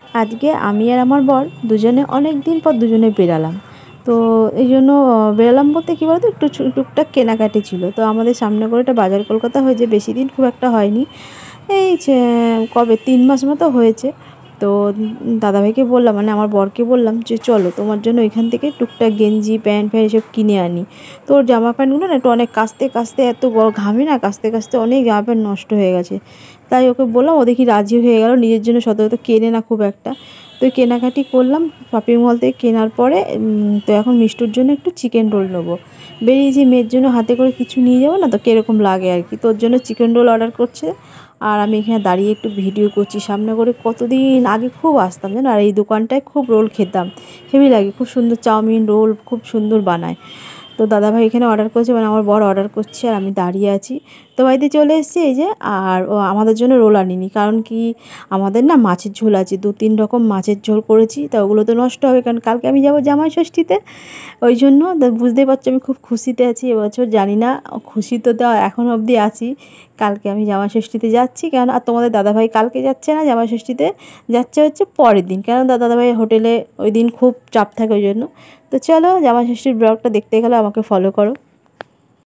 আজকে আমি আর আমার বর দুজনে অনেক দিন পর দুজনে বেরালাম। তো এই জন্য বেরালাম বলতে কী বলতো, একটু টুকটাক কেনাকাটি ছিল। তো আমাদের সামনে করে একটা বাজার কলকাতা হয়েছে, বেশি দিন খুব একটা হয়নি, এই যে কবে 3 মাস মতো হয়েছে। তো দাদাভাইকে বললাম, মানে আমার বরকে বললাম যে চলো তোমার জন্য ওইখান থেকে টুকটাক গেঞ্জি প্যান্ট ফ্যান্ট এসব কিনে আনি। তো ওর জামা প্যান্টগুলো না একটু অনেক কাচতে কাচতে এত ঘামে না, কাচতে কাচতে অনেক জামা প্যান্ট নষ্ট হয়ে গেছে। তাই ওকে বললাম, ও দেখি রাজি হয়ে গেল, নিজের জন্য সতত কেনে না খুব একটা। তো কেনাকাটি করলাম শপিং মল থেকে, কেনার পরে তো এখন মিষ্টুর জন্য একটু চিকেন রোল নেবো। বেরিয়েছি মেয়ের জন্য হাতে করে কিছু নিয়ে যাবো না, তো কীরকম লাগে আর কি। তোর জন্য চিকেন রোল অর্ডার করছে, আর আমি এখানে দাঁড়িয়ে একটু ভিডিও করছি। সামনে করে কতদিন আগে খুব আসতাম জানো, আর এই দোকানটায় খুব রোল খেতাম, হেভি লাগে, খুব সুন্দর চাউমিন রোল খুব সুন্দর বানায়। তো দাদাভাই এখানে অর্ডার করছে, মানে আমার বর অর্ডার করছে, আর আমি দাঁড়িয়ে আছি। তো বাড়িতে চলে এসেছি এই যে, আর ও আমাদের জন্য রোল আনিনি, কারণ কি আমাদের না মাছের ঝোল আছে, 2-3 রকম মাছের ঝোল করেছি, তা ওগুলো তো নষ্ট হবে, কারণ কালকে আমি যাবো জামাই ষষ্ঠীতে। ওই জন্য বুঝতেই পারছো আমি খুব খুশিতে আছি এবছর, জানি না খুশি তো এখন অবধি আছি। কালকে আমি জামাই ষষ্ঠীতে যাচ্ছি, কেন আর তোমাদের দাদাভাই কালকে যাচ্ছে না জামাই ষষ্ঠীতে, যাচ্ছে হচ্ছে পরের দিন, কারণ দাদাভাই হোটেলে ওই দিন খুব চাপ থাকে ওই জন্য। তো চলো জামাই ষষ্ঠীর ব্লগটা দেখতে গেলে আমাকে ফলো করো।